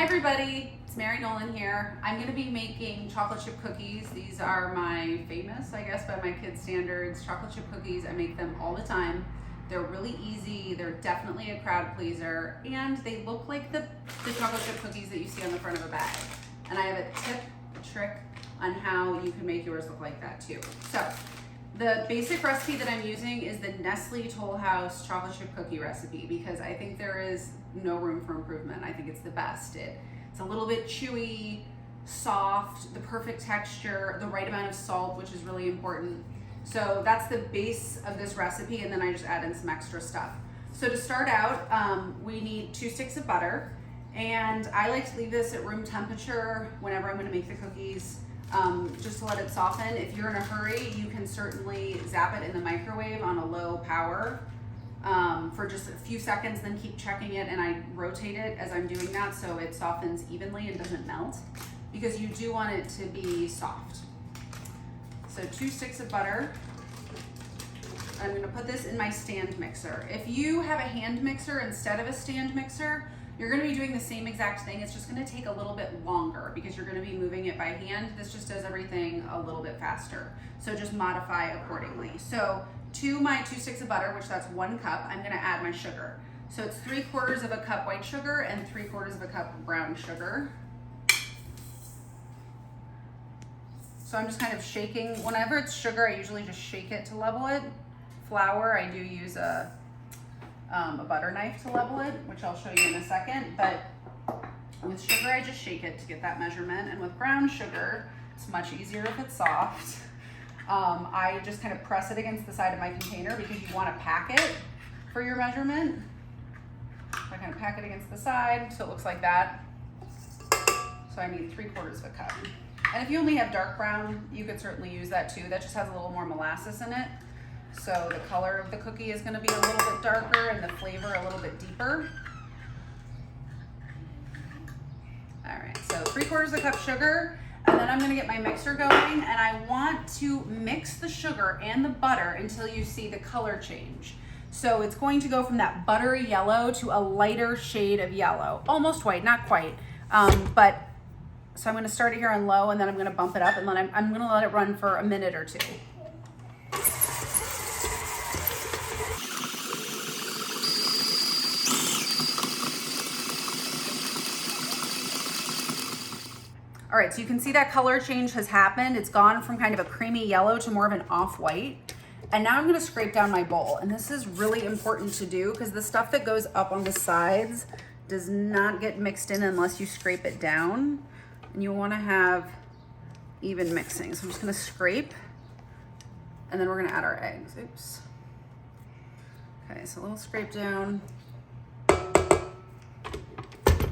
Hi everybody, it's Nolan here. I'm going to be making chocolate chip cookies. These are my famous, I guess, by my kids' standards, chocolate chip cookies. I make them all the time. They're really easy, they're definitely a crowd pleaser, and they look like the chocolate chip cookies that you see on the front of a bag. And I have a trick on how you can make yours look like that too. So, the basic recipe that I'm using is the Nestle Toll House chocolate chip cookie recipe because I think there is no room for improvement. I think it's the best. It's a little bit chewy, soft, the perfect texture, the right amount of salt, which is really important. So that's the base of this recipe, and then I just add in some extra stuff. So to start out, we need 2 sticks of butter, and I like to leave this at room temperature whenever I'm gonna make the cookies. Just to let it soften. If you're in a hurry, you can certainly zap it in the microwave on a low power for just a few seconds, then keep checking it, and I rotate it as I'm doing that so it softens evenly and doesn't melt, because you do want it to be soft. So 2 sticks of butter. I'm gonna put this in my stand mixer. If you have a hand mixer instead of a stand mixer, you're gonna be doing the same exact thing. It's just gonna take a little bit longer because you're gonna be moving it by hand. This just does everything a little bit faster. So just modify accordingly. So to my 2 sticks of butter, which that's 1 cup, I'm gonna add my sugar. So it's 3/4 of a cup white sugar and 3/4 of a cup brown sugar. So I'm just kind of shaking. Whenever it's sugar, I usually just shake it to level it. Flour, I do use a butter knife to level it, which I'll show you in a second, but with sugar I just shake it to get that measurement, and with brown sugar it's much easier if it's soft. I just kind of press it against the side of my container because you want to pack it for your measurement. I kind of pack it against the side so it looks like that. So I need 3/4 of a cup. And if you only have dark brown, you could certainly use that too. That just has a little more molasses in it. So the color of the cookie is going to be a little bit darker and the flavor a little bit deeper. All right, so 3/4 of a cup sugar, and then I'm going to get my mixer going, and I want to mix the sugar and the butter until you see the color change. So it's going to go from that buttery yellow to a lighter shade of yellow, almost white, not quite, so I'm going to start it here on low, and then I'm going to bump it up, and then I'm going to let it run for a minute or 2. All right, so you can see that color change has happened. It's gone from kind of a creamy yellow to more of an off-white. And now I'm gonna scrape down my bowl. And this is really important to do because the stuff that goes up on the sides does not get mixed in unless you scrape it down. And you wanna have even mixing. So I'm just gonna scrape, and then we're gonna add our eggs. Oops. Okay, so a little scrape down.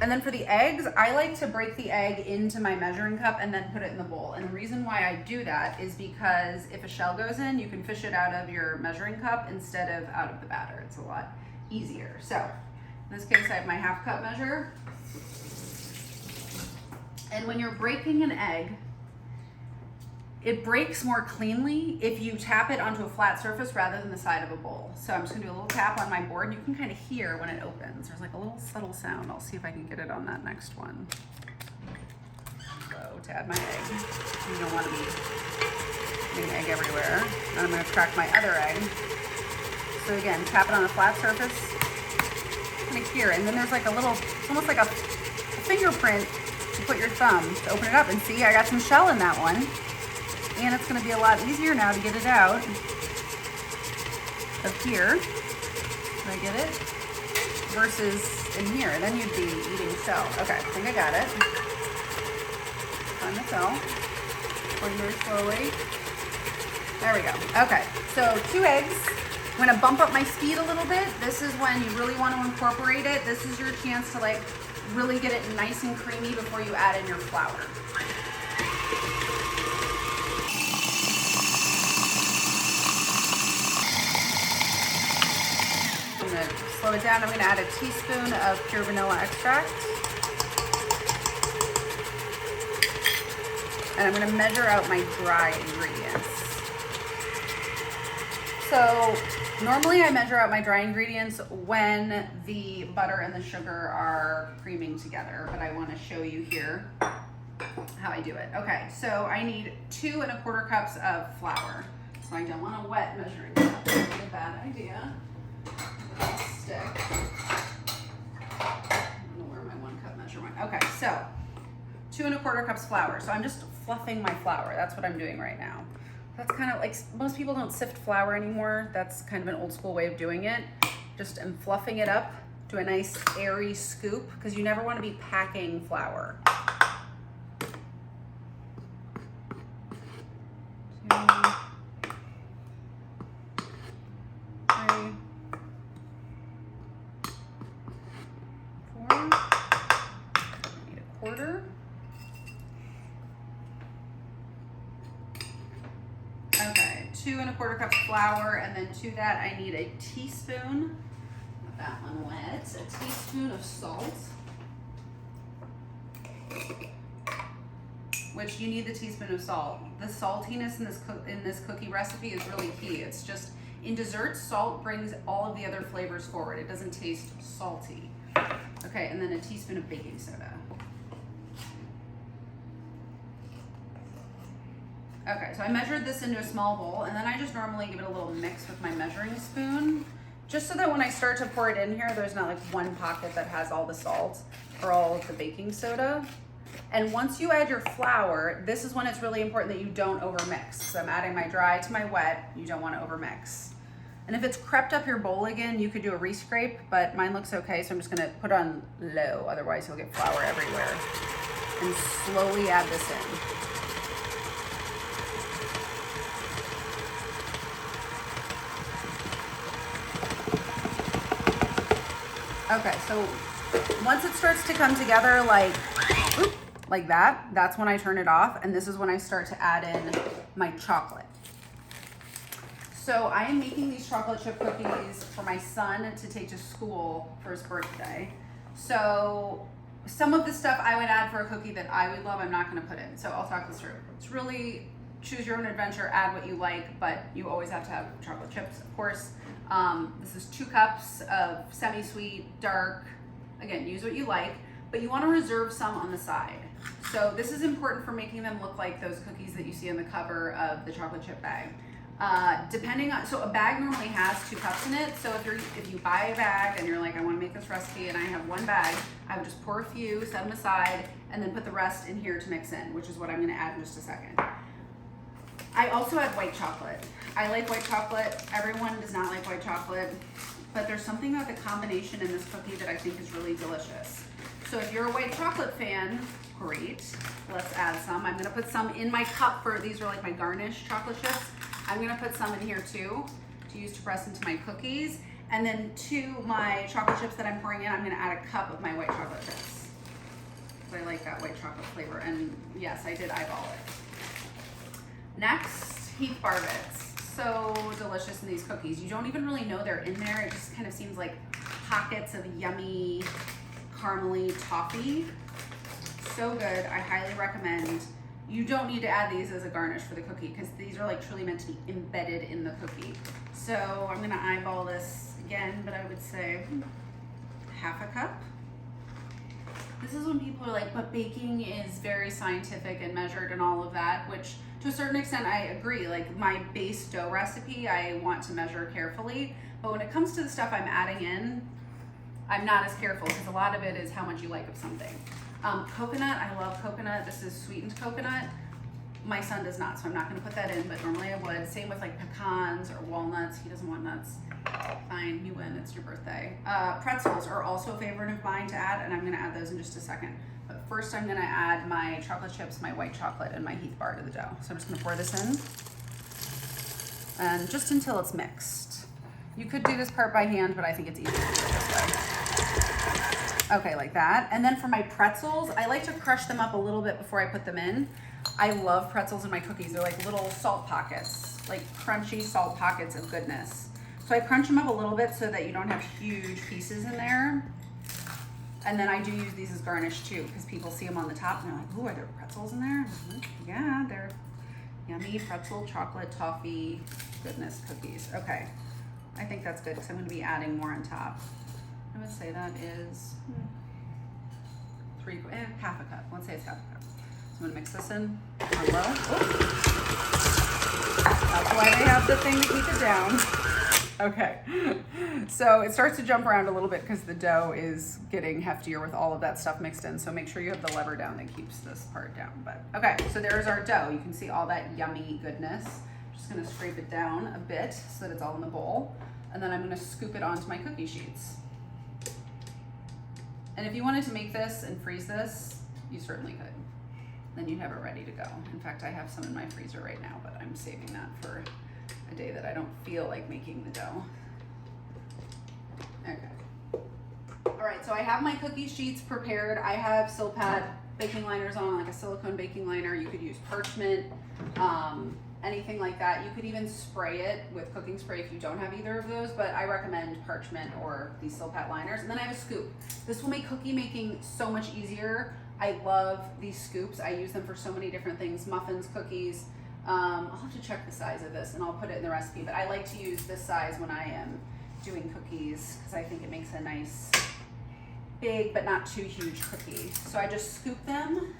And then for the eggs, I like to break the egg into my measuring cup and then put it in the bowl. And the reason why I do that is because if a shell goes in, you can fish it out of your measuring cup instead of out of the batter. It's a lot easier. So in this case, I have my 1/2 cup measure. And when you're breaking an egg, it breaks more cleanly if you tap it onto a flat surface rather than the side of a bowl. So I'm just gonna do a little tap on my board, and you can kind of hear when it opens. There's like a little subtle sound. I'll see if I can get it on that next one. So to add my egg, you don't want to be getting egg everywhere. And I'm gonna crack my other egg. So again, tap it on a flat surface, kind of hear it. And then there's like a little, it's almost like a fingerprint to put your thumb to open it up, and see, I got some shell in that one. And it's going to be a lot easier now to get it out of here. Can I get it? Versus in here. Then you'd be eating shell. Okay, I think I got it. Find the shell. Going very slowly. There we go. Okay, so 2 eggs. I'm going to bump up my speed a little bit. This is when you really want to incorporate it. This is your chance to like really get it nice and creamy before you add in your flour. I'm going to slow it down. I'm going to add a teaspoon of pure vanilla extract. And I'm going to measure out my dry ingredients. So normally I measure out my dry ingredients when the butter and the sugar are creaming together, but I want to show you here how I do it. Okay, so I need 2 1/4 cups of flour. So I don't want a wet measuring cup. That's a bad idea. Stick. I don't know where my 1 cup measure went. Okay, so 2 1/4 cups flour. So I'm just fluffing my flour. That's what I'm doing right now. That's kind of like, most people don't sift flour anymore. That's kind of an old school way of doing it. Just I'm fluffing it up to a nice airy scoop because you never want to be packing flour. 2, 3, 4. Need a quarter. Okay, 2 1/4 cups flour, and then to that I need a teaspoon, got that one wet, a teaspoon of salt, which you need the teaspoon of salt. The saltiness in this cookie recipe is really key. It's just, in desserts, salt brings all of the other flavors forward. It doesn't taste salty. Okay, and then a teaspoon of baking soda. Okay, so I measured this into a small bowl, and then I just normally give it a little mix with my measuring spoon, just so that when I start to pour it in here, there's not like one pocket that has all the salt or all of the baking soda. And once you add your flour, this is when it's really important that you don't overmix. So I'm adding my dry to my wet, you don't want to overmix. And if it's crept up your bowl again, you could do a rescrape, but mine looks okay, so I'm just gonna put on low, otherwise you'll get flour everywhere. And slowly add this in. Okay, so once it starts to come together like that, that's when I turn it off, and this is when I start to add in my chocolate. So I am making these chocolate chip cookies for my son to take to school for his birthday. So some of the stuff I would add for a cookie that I would love, I'm not gonna put in, so I'll talk this through. It's really choose your own adventure, add what you like, but you always have to have chocolate chips, of course. This is 2 cups of semi-sweet, dark. Again, use what you like, but you want to reserve some on the side. So this is important for making them look like those cookies that you see on the cover of the chocolate chip bag. So a bag normally has 2 cups in it. So if you buy a bag and you're like, I want to make this recipe and I have 1 bag, I would just pour a few, set them aside, and then put the rest in here to mix in, which is what I'm going to add in just a second. I also add white chocolate. I like white chocolate. Everyone does not like white chocolate, but there's something about the combination in this cookie that I think is really delicious. So if you're a white chocolate fan, great. Let's add some. I'm gonna put some in my cup these are like my garnish chocolate chips. I'm gonna put some in here too to use to press into my cookies. And then to my chocolate chips that I'm pouring in, I'm gonna add a cup of my white chocolate chips. I like that white chocolate flavor, and yes, I did eyeball it. Next, Heath Bar Bits. So delicious in these cookies. You don't even really know they're in there. It just kind of seems like pockets of yummy, caramely toffee. So good. I highly recommend. You don't need to add these as a garnish for the cookie because these are like truly meant to be embedded in the cookie. So I'm gonna eyeball this again, but I would say half a cup. This is when people are like, but baking is very scientific and measured and all of that, which to a certain extent I agree. Like my base dough recipe, I want to measure carefully, but when it comes to the stuff I'm adding in, I'm not as careful because a lot of it is how much you like of something. Coconut, I love coconut. This is sweetened coconut. My son does not, so I'm not gonna put that in, but normally I would. Same with like pecans or walnuts. He doesn't want nuts. Fine, you win, it's your birthday. Pretzels are also a favorite of mine to add, and I'm gonna add those in just a second. But first I'm gonna add my chocolate chips, my white chocolate, and my Heath Bar to the dough. So I'm just gonna pour this in, and just until it's mixed. You could do this part by hand, but I think it's easier to do it this way. Okay, like that. And then for my pretzels, I like to crush them up a little bit before I put them in. I love pretzels in my cookies. They're like little salt pockets, like crunchy salt pockets of goodness. So I crunch them up a little bit so that you don't have huge pieces in there. And then I do use these as garnish too, because people see them on the top and they're like, ooh, are there pretzels in there? Yeah, Yummy pretzel chocolate toffee goodness cookies. Okay, I think that's good because I'm going to be adding more on top. I would say that is half a cup. Let's say it's half a cup. So I'm going to mix this in on low. That's why they have the thing to keep it down. Okay, so it starts to jump around a little bit because the dough is getting heftier with all of that stuff mixed in. So make sure you have the lever down that keeps this part down. But okay, so there's our dough. You can see all that yummy goodness. I'm just gonna scrape it down a bit so that it's all in the bowl. And then I'm gonna scoop it onto my cookie sheets. And if you wanted to make this and freeze this, you certainly could. Then you'd have it ready to go. In fact, I have some in my freezer right now, but I'm saving that for a day that I don't feel like making the dough. Okay. All right, so I have my cookie sheets prepared. I have Silpat baking liners on, like a silicone baking liner. You could use parchment, anything like that. You could even spray it with cooking spray if you don't have either of those, but I recommend parchment or these Silpat liners. And then I have a scoop. This will make cookie making so much easier. I love these scoops. I use them for so many different things, muffins, cookies. I'll have to check the size of this and I'll put it in the recipe, but I like to use this size when I am doing cookies because I think it makes a nice big but not too huge cookie. So I just scoop them.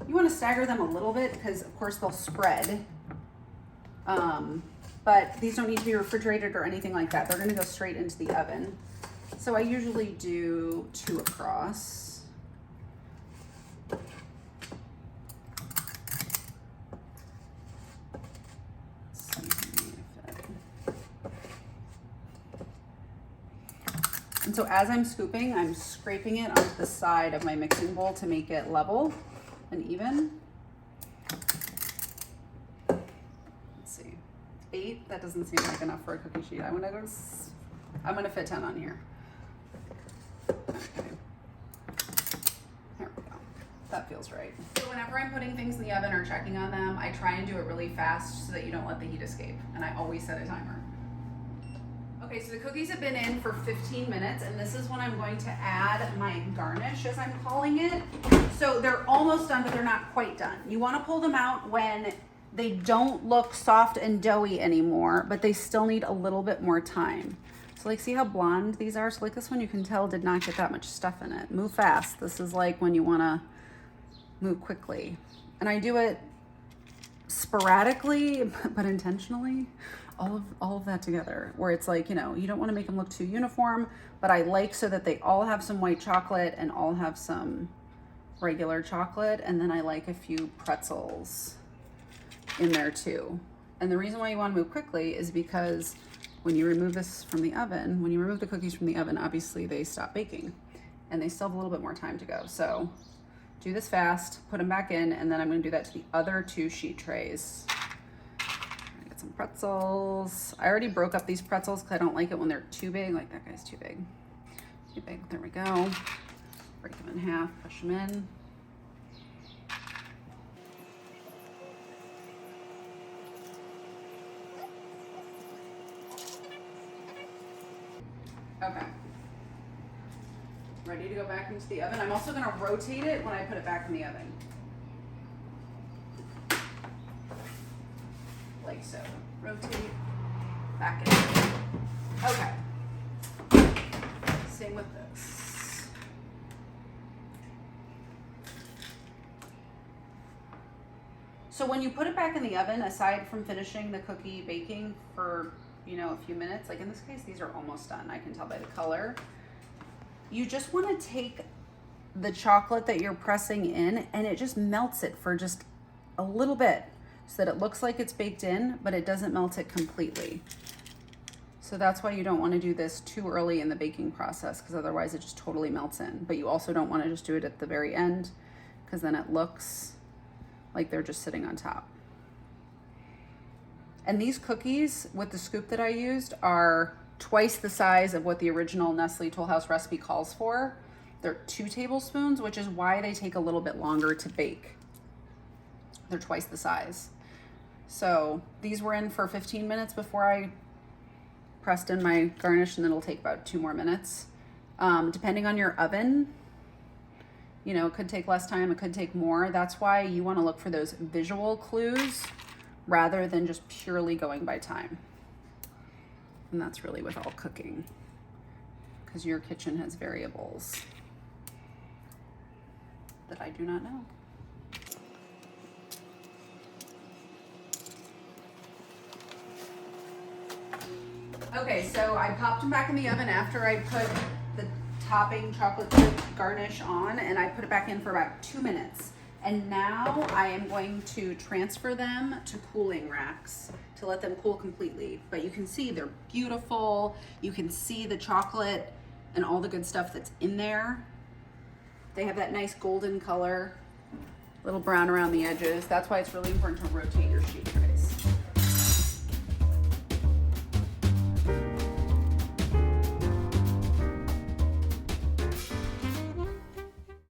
You want to stagger them a little bit because of course they'll spread, but these don't need to be refrigerated or anything like that. They're going to go straight into the oven. So I usually do 2 across. And so as I'm scooping, I'm scraping it onto the side of my mixing bowl to make it level and even. Let's see, 8, that doesn't seem like enough for a cookie sheet. I'm gonna fit 10 on here. Okay, there we go, that feels right. So whenever I'm putting things in the oven or checking on them, I try and do it really fast so that you don't let the heat escape. And I always set a timer. Okay, so the cookies have been in for 15 minutes, and this is when I'm going to add my garnish, as I'm calling it. So they're almost done, but they're not quite done. You want to pull them out when they don't look soft and doughy anymore, but they still need a little bit more time. So like, see how blonde these are? So like this one, you can tell did not get that much stuff in it. Move fast. This is like when you want to move quickly. And I do it sporadically, but intentionally. All of that together, where it's like, you know, you don't want to make them look too uniform, but I like so that they all have some white chocolate and all have some regular chocolate. And then I like a few pretzels in there too. And the reason why you want to move quickly is because when you remove this from the oven, when you remove the cookies from the oven, obviously they stop baking and they still have a little bit more time to go. So do this fast, put them back in, and then I'm going to do that to the other 2 sheet trays. Some pretzels. I already broke up these pretzels because I don't like it when they're too big. Like that guy's too big. Too big. There we go. Break them in half, push them in. Okay. Ready to go back into the oven. I'm also going to rotate it when I put it back in the oven. Like so. Rotate, back in. Okay. Same with this. So when you put it back in the oven, aside from finishing the cookie baking for, you know, a few minutes, like in this case, these are almost done. I can tell by the color. You just want to take the chocolate that you're pressing in and it just melts it for just a little bit, so that it looks like it's baked in, but it doesn't melt it completely. So that's why you don't want to do this too early in the baking process, because otherwise it just totally melts in. But you also don't want to just do it at the very end, because then it looks like they're just sitting on top. And these cookies with the scoop that I used are twice the size of what the original Nestle Toll House recipe calls for. They're 2 tablespoons, which is why they take a little bit longer to bake. They're twice the size. So these were in for 15 minutes before I pressed in my garnish, and then it'll take about 2 more minutes. Depending on your oven, You know, it could take less time, it could take more. That's why you want to look for those visual clues rather than just purely going by time. And that's really with all cooking, because your kitchen has variables that I do not know. Okay, so I popped them back in the oven after I put the topping chocolate chip garnish on, and I put it back in for about 2 minutes. And now I am going to transfer them to cooling racks to let them cool completely. But you can see they're beautiful. You can see the chocolate and all the good stuff that's in there. They have that nice golden color, little brown around the edges. That's why it's really important to rotate your sheet tray.